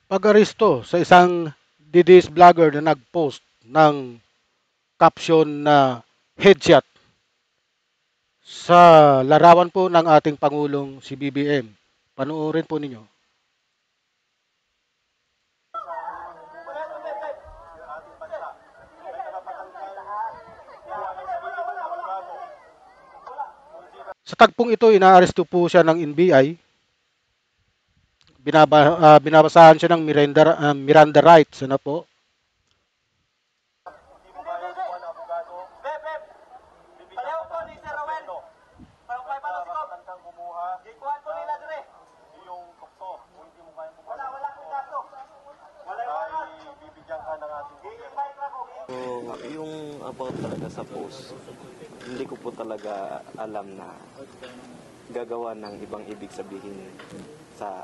Pag-aresto sa isang DDS vlogger na nag-post ng caption na headshot sa larawan po ng ating Pangulong si BBM. Panoorin po ninyo. Sa tagpong ito, inaaresto po siya ng NBI. Binabasahan siya ng Miranda rights. Ano po? So, yung about talaga sa post, hindi ko po talaga alam na gagawa ng ibang ibig sabihin sa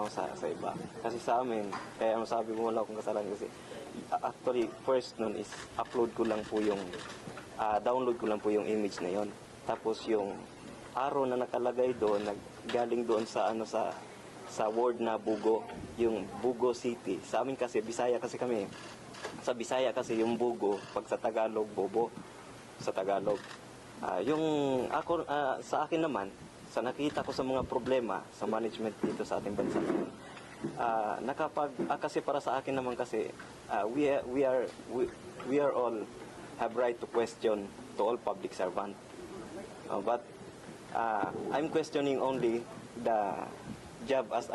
sa iba. Kasi sa amin, kaya masabi mo wala akong kasalanan kasi actually first nun is upload ko lang po yung download ko lang po yung image na yon. Tapos yung arrow na nakalagay doon, galing doon sa sa word na Bugo, yung Bugo City. Sa amin kasi Bisaya kasi kami. Sa Bisaya kasi yung Bugo, pag sa Tagalog Bobo sa Tagalog. Yung ako sa akin naman, sa nakita ko sa mga problema sa management dito sa ating bansa. Kasi para sa akin naman kasi we are all have right to question to all public servant. But I'm questioning only the job as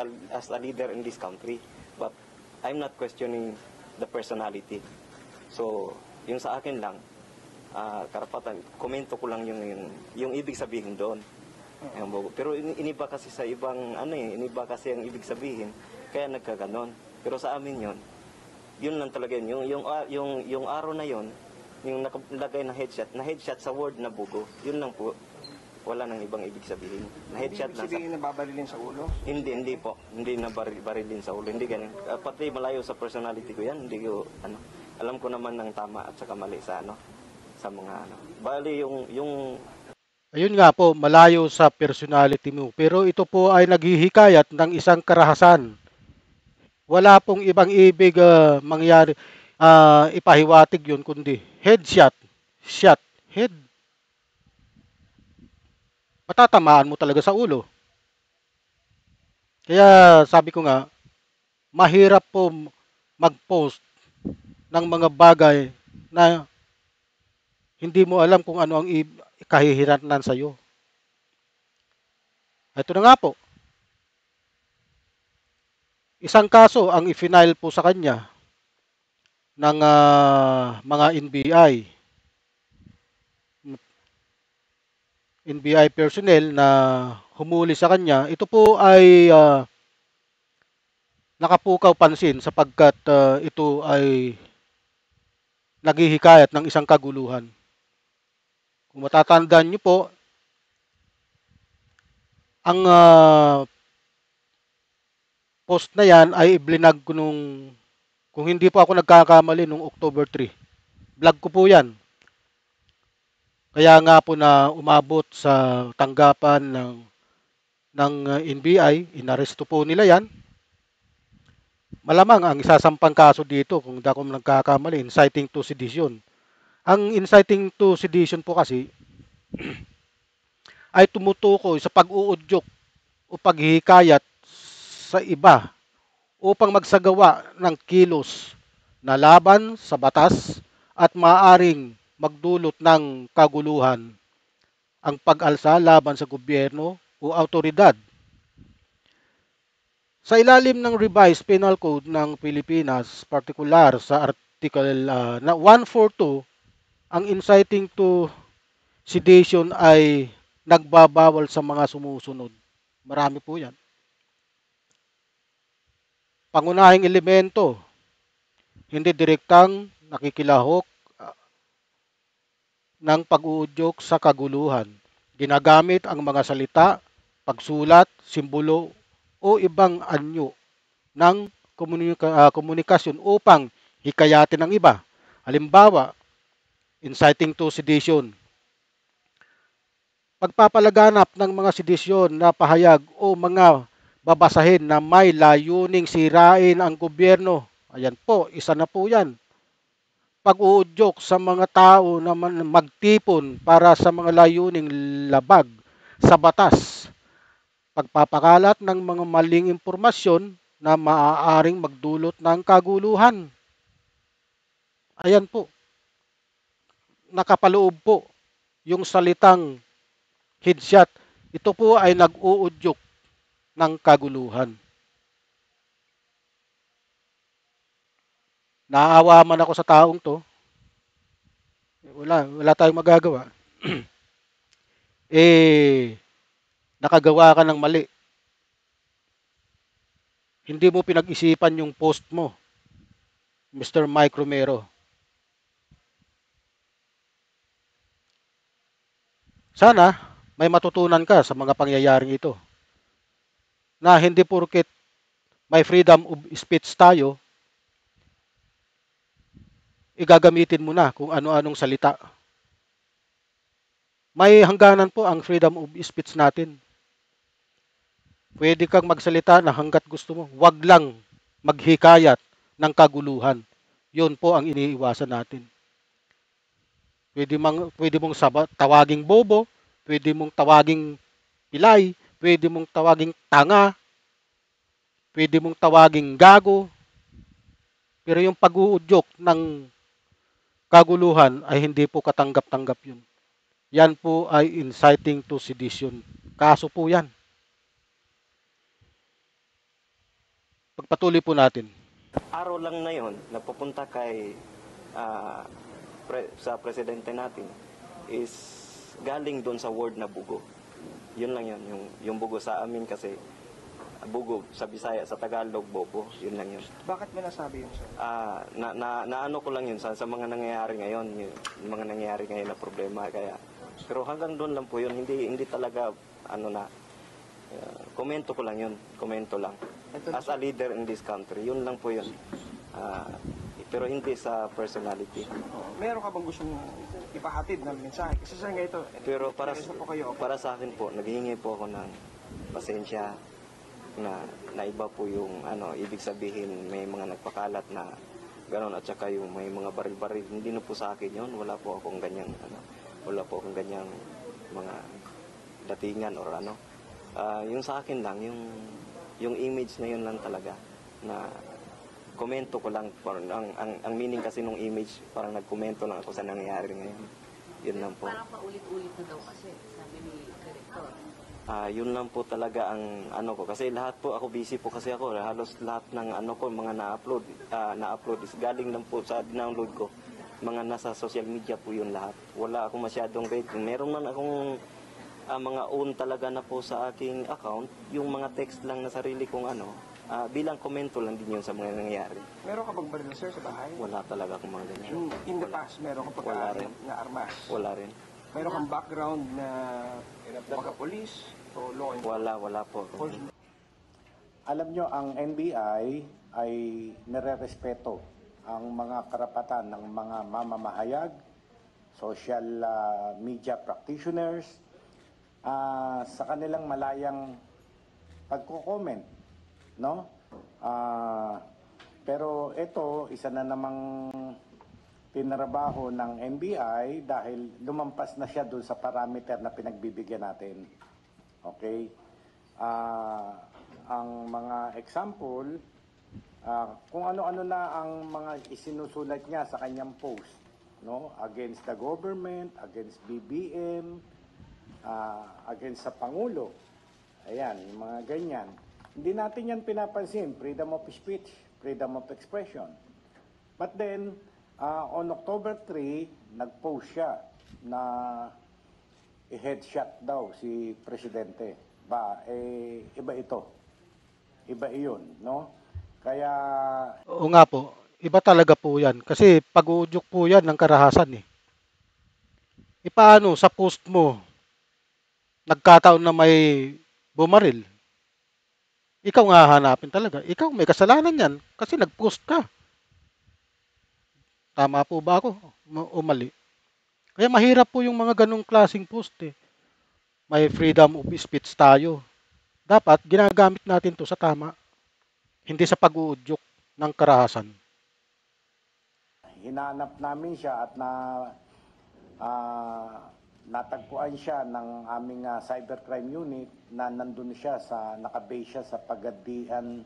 a leader in this country, but I'm not questioning the personality. So, yung sa akin lang, karapatan, komento ko lang yung ibig sabihin doon. Pero iniba kasi sa ibang iniba kasi ang ibig sabihin, kaya nagkaganon. Pero sa amin yun lang talaga yung araw na yun, yung nakalagay na headshot sa word na Bugo, yun lang po. Wala nang ibang ibig sabihin. Na headshot lang. Hindi nababarilin sa ulo? Hindi po. Hindi nabarilin sa ulo. Hindi ganun. Pati malayo sa personality ko yan. Hindi ko, alam ko naman ng tama at saka mali sa sa mga Bali yung Ayun nga po, malayo sa personality mo. Pero ito po ay naghihikayat ng isang karahasan. Wala pong ibang ibig mangyari, ipahiwatig yun, kundi headshot, shot, head. Matatamaan mo talaga sa ulo. Kaya sabi ko nga, mahirap po mag-post ng mga bagay na hindi mo alam kung ano ang kahihirapan sa iyo. Ito na nga po. Isang kaso ang i-file po sa kanya ng mga NBI personnel na humuli sa kanya. Ito po ay nakapukaw pansin sapagkat ito ay naghihikayat ng isang kaguluhan. Kung matatandaan niyo po, ang post na yan ay iblinag ko kung hindi po ako nagkakamali, nung October 3. Vlog ko po yan. Kaya nga po na umabot sa tanggapan ng NBI, inaresto po nila yan. Malamang ang isasampang kaso dito, kung hindi ako nagkakamali, inciting to sedition. Ang inciting to sedition po kasi ay tumutukoy sa pag-uudyok o paghihikayat sa iba upang magsagawa ng kilos na laban sa batas at maaaring magdulot ng kaguluhan ang pag-alsa laban sa gobyerno o autoridad. Sa ilalim ng Revised Penal Code ng Pilipinas, partikular sa Article na 142, ang inciting to sedition ay nagbabawal sa mga sumusunod. Marami po yan. Pangunahing elemento, hindi direktang nakikilahok ng pag-uudyok sa kaguluhan. Ginagamit ang mga salita, pagsulat, simbolo o ibang anyo ng komunikasyon upang hikayatin ang iba. Halimbawa, inciting to sedition. Pagpapalaganap ng mga sedisyon na pahayag o mga babasahin na may layuning sirain ang gobyerno. Ayan po, isa na po yan. Pag-uudyok sa mga tao na magtipon para sa mga layuning labag sa batas. Pagpapakalat ng mga maling impormasyon na maaaring magdulot ng kaguluhan. Ayan po, nakapaloob po yung salitang headshot. Ito po ay nag-uudyok ng kaguluhan. Naawa man ako sa taong to. Wala tayong magagawa. Nakagawa ka ng mali. Hindi mo pinag-isipan yung post mo, Mr. Mike Romero. Sana may matutunan ka sa mga pangyayaring ito. Na hindi porket may freedom of speech tayo, igagamitin mo na kung ano-anong salita. May hangganan po ang freedom of speech natin. Pwede kang magsalita na hanggat gusto mo. Wag lang maghikayat ng kaguluhan. Yun po ang iniiwasan natin. Pwede mong tawaging bobo, pwede mong tawaging pilay, pwede mong tawaging tanga, pwede mong tawaging gago. Pero yung pag-uudyok ng kaguluhan ay hindi po katanggap-tanggap yun. Yan po ay inciting to sedition. Kaso po yan. Pagpatuloy po natin. Araw lang na yon, nagpupunta kay sa presidente natin is galing doon sa word na bugo. Yun lang yun, yung bugo sa amin kasi bugo sa Bisaya, sa Tagalog bobo, yun lang yun. Bakit mo nasabi yun, sir? Naano ko lang yun sa mga nangyayari ngayon, yung mga nangyayari ngayon na problema, kaya pero hanggang doon lang po yun, hindi talaga komento ko lang yun, komento lang. As a leader in this country, yun lang po yun. Pero hindi sa personality. Meron ka bang gustong ipahatid na mensahe? Kasi sa nga ito, Pero para po kayo, okay? para sa akin po, naghihingi po ako ng pasensya na iba po yung ibig sabihin may mga nagpakalat na gano'n at saka yung may mga baril-baril. Hindi na po sa akin yun. Wala po akong ganyang mga datingan or yung sa akin lang, yung image na yun lang talaga na komento ko lang, ang meaning kasi nung image, parang nagkomento lang ako sa nangyayari ngayon. Yun lang po. Parang paulit-ulit na daw kasi, sabi ni Director. Yun lang po talaga ang ko. Kasi lahat po, ako busy po kasi ako. Halos lahat ng mga na-upload is galing lang po sa download ko. Mga nasa social media po yun lahat. Wala akong masyadong rating. Meron man akong mga own talaga na po sa aking account, yung mga text lang na sarili kong bilang komento lang din yun sa mga nangyayari. Meron ka bang baril, sir, sa bahay? Wala talaga akong mga ganyan. In the past, meron ka Wala rin. na armas? Wala rin. Meron kang background na maka-police o law enforcement? Wala po. Alam nyo, ang NBI ay nire-respeto ang mga karapatan ng mga mamamahayag, social media practitioners, sa kanilang malayang pagko-comment, no? Pero ito, isa na namang tinrabaho ng NBI dahil lumampas na siya doon sa parameter na pinagbibigyan natin. Okay? Ang mga example, kung ano-ano na ang mga isinusulat niya sa kanyang post, no? Against the government, against BBM, against sa Pangulo. Ayan, yung mga ganyan. Hindi natin yan pinapansin, freedom of speech, freedom of expression. But then, on October 3, nag-post siya na i-headshot daw si Presidente. Iba ito. Iba iyon, no? Kaya... Oo nga po, iba talaga po yan. Kasi pag-uudyok po yan ng karahasan eh. Paano sa post mo, nagkataon na may bumaril? Ikaw nga hanapin talaga. Ikaw may kasalanan yan kasi nag-post ka. Tama po ba ako? O mali? Kaya mahirap po yung mga ganong klaseng post eh. May freedom of speech tayo. Dapat ginagamit natin to sa tama, hindi sa pag-uudyok ng karahasan. Hinanap namin siya at natagpuan siya ng aming cybercrime unit na nandun siya nakabase siya sa Pagadian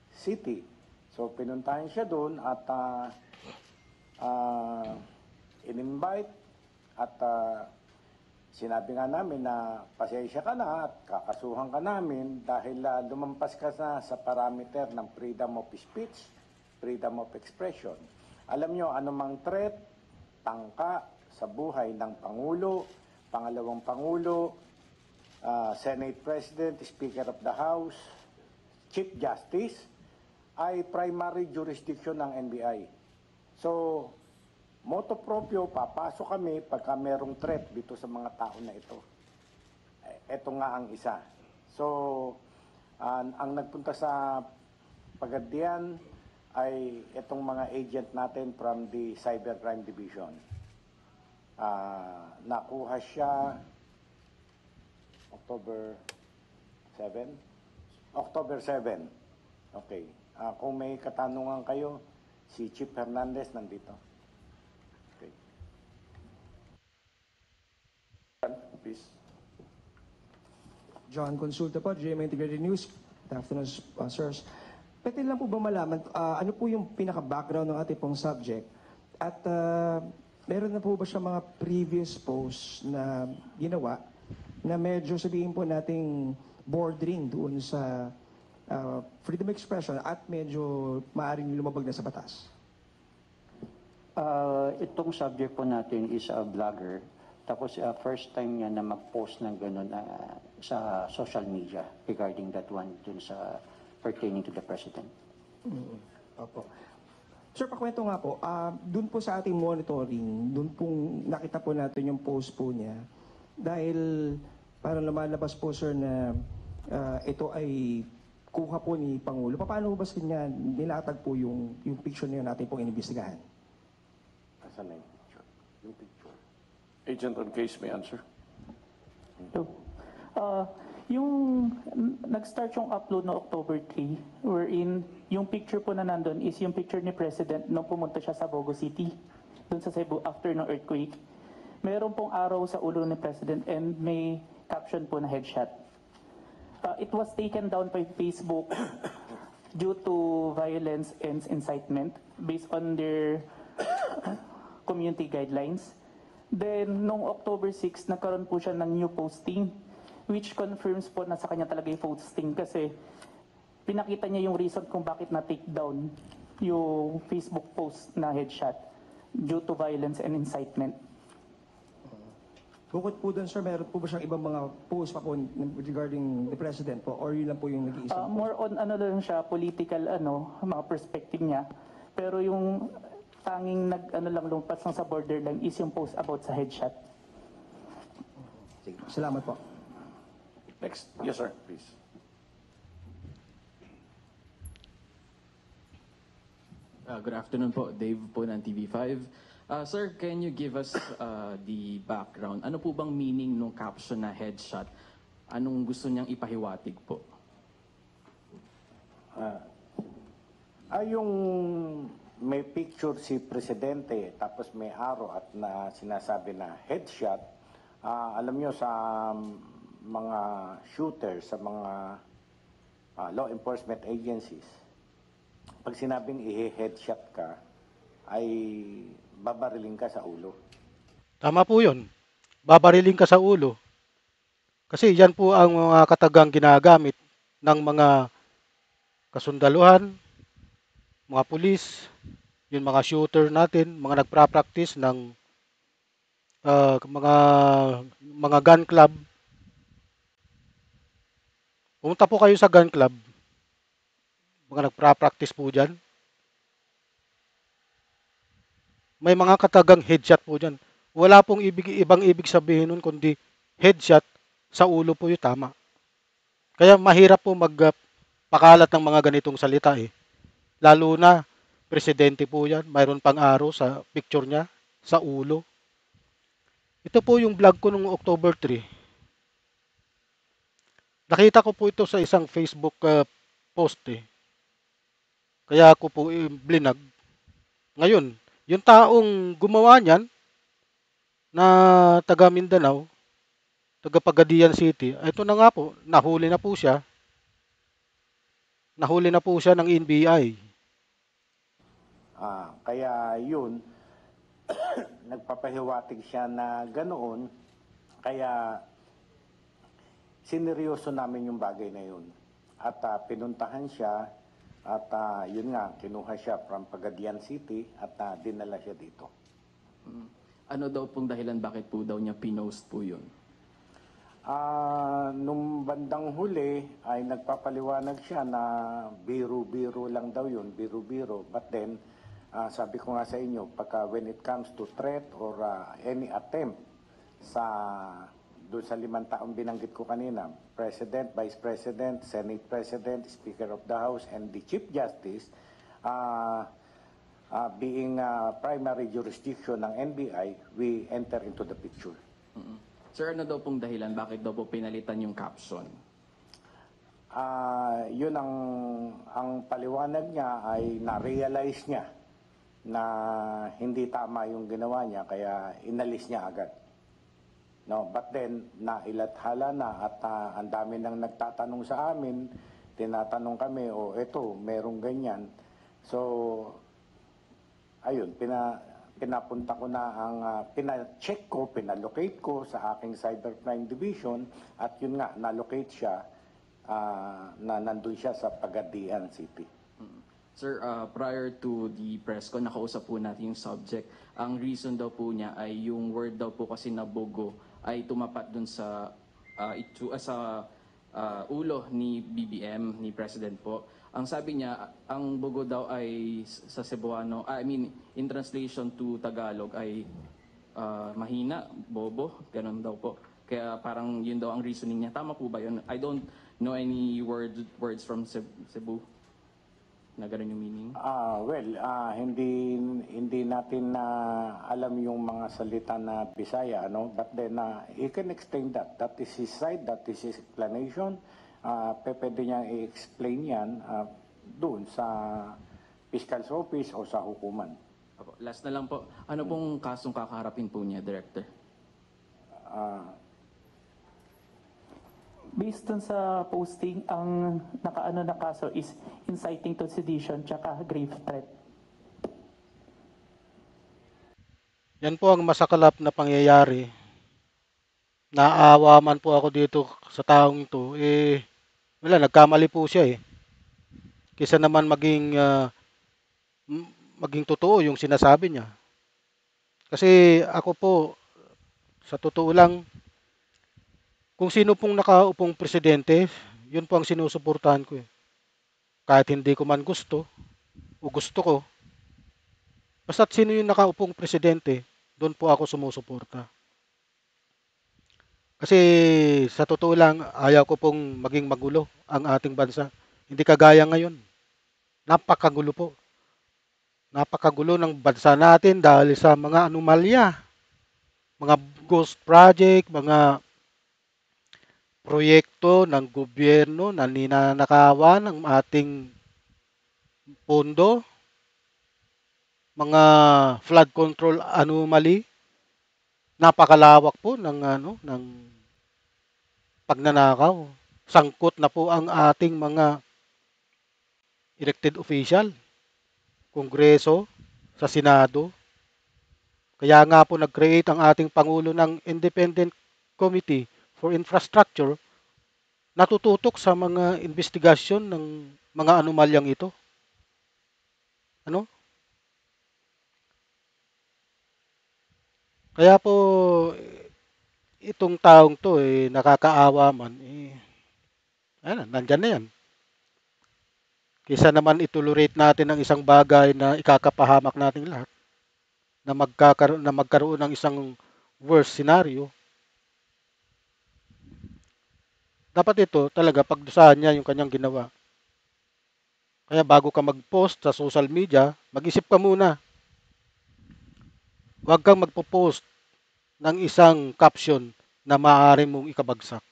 City. So pinuntahan siya doon at in-invite at sinabi nga namin na pasensya ka na at kakasuhan ka namin dahil lumampas ka na sa parameter ng freedom of speech, freedom of expression. Alam nyo, anumang threat, tangka sa buhay ng Pangulo, Pangalawang Pangulo, Senate President, Speaker of the House, Chief Justice, ay primary jurisdiction ng NBI. So, motu proprio, papasok kami pagka merong threat dito sa mga tao na ito. Ito nga ang isa. So, ang nagpunta sa Pagadian ay itong mga agent natin from the Cybercrime Division. Nakuha siya October 7? October 7. Okay. Kung may katanungan kayo, si Chief Hernandez nandito. Okay. Please. John Consulta po, GMA Integrated News. Good afternoon, sirs. Pwede lang po ba malaman, ano po yung pinaka-background ng ating pong subject? At meron na po ba siya mga previous posts na ginawa na medyo sabihin po nating bordering doon sa freedom of expression at medyo maaaring lumabag na sa batas? Itong subject po natin is a vlogger. Tapos first time niya na mag-post ng gano'n sa social media regarding that one dun sa pertaining to the President. Opo. Sir, pakwento nga po, dun po sa ating monitoring, dun pong nakita po natin yung post po niya. Dahil parang lumalabas po, sir, na ito ay kuha po ni Pangulo. Paano ba niya nilatag po yung picture na yun natin pong inimbestigahan? Asan na yung picture? Yung picture. Agent on case may answer. So, yung nag-start yung upload no October 3, wherein yung picture po na nandun is yung picture ni President nung pumunta siya sa Bogo City, dun sa Cebu after ng earthquake. Meron pong araw sa ulo ni President and may caption po na headshot. It was taken down by Facebook due to violence and incitement based on their community guidelines. Then, noong October 6, nagkaroon po siya ng new posting which confirms po na sa kanya talaga yung posting kasi pinakita niya yung reason kung bakit na-take down yung Facebook post na headshot due to violence and incitement. Bukod po doon, sir, meron po ba siyang ibang mga post pa po regarding the President po or yun lang po yung nag-iisang post? More on ano lang siya, political mga perspective niya. Pero yung tanging lang lumpas lang sa borderline is yung post about sa headshot. Sige, salamat po. Next. Yes, sir. Please. Good afternoon po. Dave po ng TV5. Sir, can you give us the background? Ano po bang meaning ng caption na headshot? Anong gusto niyang ipahiwatig po? Yung may picture si Presidente tapos may arrow at sinasabi na headshot, alam nyo sa mga shooters, sa mga law enforcement agencies, pag sinabing i-headshot ka, ay babariling ka sa ulo. Tama po yun. Babariling ka sa ulo. Kasi yan po ang mga katagang ginagamit ng mga kasundaluhan, mga pulis, yung mga shooter natin, mga nagpra-practice ng mga gun club. Pumunta po kayo sa gun club, mga nagpra-practice po dyan. May mga katagang headshot po dyan. Wala pong ibang ibig sabihin nun kundi headshot sa ulo po yung tama. Kaya mahirap po magpakalat ng mga ganitong salita eh. Lalo na, presidente po yan, mayroon pang araw sa picture niya, sa ulo. Ito po yung vlog ko noong October 3. Nakita ko po ito sa isang Facebook post eh. Kaya ako po blinag. Ngayon, yung taong gumawa niyan na taga Mindanao, taga Pagadian City, ito na nga po, nahuli na po siya. Nahuli na po siya ng NBI. Kaya yun, nagpapahiwatig siya na ganoon, kaya sineryoso namin yung bagay na yun. At pinuntahan siya, at yun nga, kinuha siya from Pagadian City at dinala siya dito. Ano daw pong dahilan bakit po daw niya pinost po yun? Nung bandang huli ay nagpapaliwanag siya na biro-biro lang daw yun, biro-biro. But then, sabi ko nga sa inyo, pagka when it comes to threat or any attempt doon sa 5 taong binanggit ko kanina, President, Vice President, Senate President, Speaker of the House, and the Chief Justice, being primary jurisdiction ng NBI, we enter into the picture. Sir, ano daw pong dahilan? Bakit daw po pinalitan yung caption? Yun ang paliwanag niya ay na-realize niya na hindi tama yung ginawa niya, kaya inalis niya agad. No, but then, nailathala na at ang dami nang nagtatanong sa amin, tinatanong kami, eto, merong ganyan. So, ayun, pinapunta ko na pina-check ko, pinalocate ko sa aking cybercrime division at yun nga, nalocate siya na nandun siya sa Pagadian City. Sir, prior to the press ko, nakausap po natin yung subject. Ang reason daw po niya ay yung word daw po kasi na bogo ay tumapat dun sa ulo ni BBM, ni President po. Ang sabi niya, ang bogo daw ay sa Cebuano, in translation to Tagalog ay mahina, bobo, ganun daw po. Kaya parang yun daw ang reasoning niya. Tama po ba yun? I don't know any words from Cebu na ganun yung meaning. Hindi natin alam yung mga salita na Bisaya, no? But then he can explain that. That is his side, that is his explanation. Pwede niya i-explain yan doon sa Fiscal's Office o sa hukuman. Last na lang po, ano pong kasong kakaharapin po niya, Director? Based on sa posting, ang nakaano na kaso is inciting to sedition tsaka grave threat. Yan po ang masaklap na pangyayari. Naawa man po ako dito sa taong ito. Wala, nagkamali po siya eh. Kaysa naman maging totoo yung sinasabi niya. Kasi ako po, sa totoo lang, kung sino pong nakaupong presidente, yun po ang sinusuportahan ko eh. Kahit hindi ko man gusto, o gusto ko, basta't sino yung nakaupong presidente, doon po ako sumusuporta. Kasi sa totoo lang, ayaw ko pong maging magulo ang ating bansa. Hindi kagaya ngayon. Napakagulo po. Napakagulo ng bansa natin dahil sa mga anomalya, mga ghost project, mga proyekto ng gobyerno na ninanakawan ng ating pondo, mga flood control anomaly, napakalawak po ng pagnanakaw. Sangkot na po ang ating mga elected official, Kongreso, sa Senado. Kaya nga po nag-create ang ating Pangulo ng Independent Committee for Infrastructure, natututok sa mga investigasyon ng mga anomalyang ito. Kaya po itong taong to nakakaawa man, nandyan na yan. Kaysa naman itolerate natin ang isang bagay na ikakapahamak nating lahat, na magkaroon ng isang worst scenario. Dapat ito talaga pagdusahan niya yung kanyang ginawa. Kaya bago ka mag-post sa social media, mag-isip ka muna. Huwag kang magpo-post ng isang caption na maaari mong ikabagsak.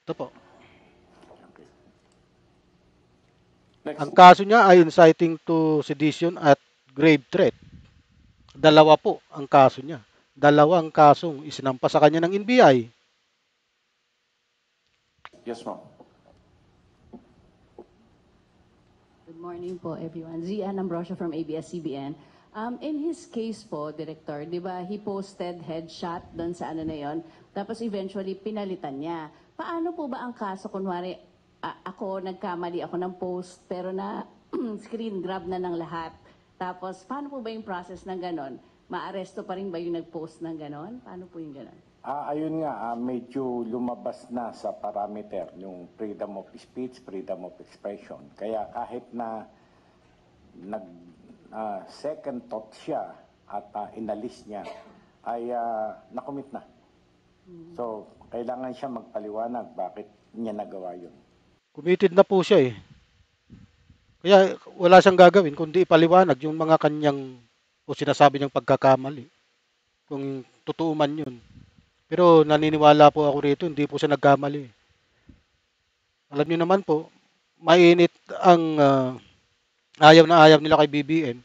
Ito po. Next. Ang kaso niya ay inciting to sedition at grave threat. Dalawa po ang kaso niya. Dalawa ang kasong isinampa sa kanya ng NBI. Yes, ma'am. Good morning po, everyone. Zian Ambrosio from ABS-CBN. In his case po, Director, di ba, he posted headshot doon sa ano na yon, tapos eventually pinalitan niya. Paano po ba ang kaso, kunwari, ako, nagkamali ako ng post, pero na screen grab na ng lahat. Tapos, paano po ba yung process ng ganon? Maaresto pa rin ba yung nag-post ng ganon? Paano po yung ganon? Ayun nga, medyo lumabas na sa parameter yung freedom of speech, freedom of expression. Kaya kahit na second thought siya at inalis niya, ay nakomit na. So, kailangan siya magpaliwanag bakit niya nagawa yun. Committed na po siya eh. Kaya wala siyang gagawin kundi ipaliwanag yung mga kanyang o sinasabi niyang pagkakamali. Kung totoo man yun. Pero naniniwala po ako rito, hindi po siya nagkamali. Alam niyo naman po, mainit ang ayaw na ayaw nila kay BBM.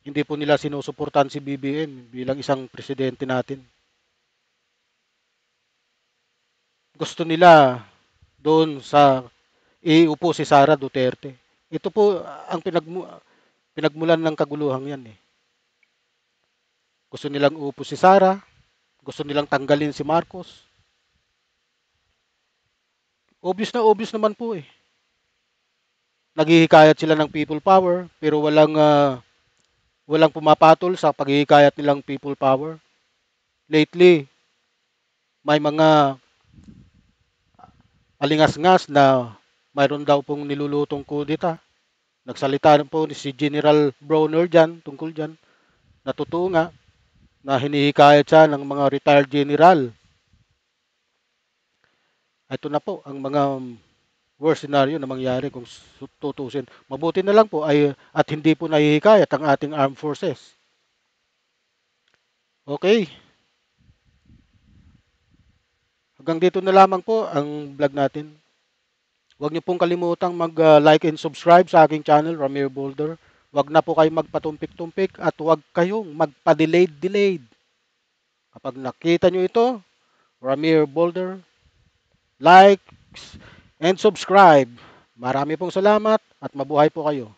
Hindi po nila sinusuportahan si BBM bilang isang presidente natin. Gusto nila doon sa iupo si Sara Duterte. Ito po ang pinagmulan ng kaguluhan yan eh. Gusto nilang upo si Sara, gusto nilang tanggalin si Marcos. Obvious naman po eh. Naghihikayat sila ng people power pero walang pumapatol sa paghihikayat nilang people power. Lately, may mga alingas-ngas na mayroon daw pong nilulutong kudeta. Nagsalita po si General Browner dyan, tungkol dyan. Natotoo nga na hinihikayat siya ng mga retired general. Ito na po ang mga worst scenario na mangyari kung tutusin. Mabuti na lang po ay at hindi po nahihikayat ang ating armed forces. Okay. Hanggang dito na lamang po ang vlog natin. Huwag niyo pong kalimutang mag-like and subscribe sa aking channel, Ramir Boulder. Huwag na po kayong magpatumpik-tumpik at huwag kayong magpa-delayed. Kapag nakita nyo ito, Ramir Boulder, like and subscribe. Marami pong salamat at mabuhay po kayo.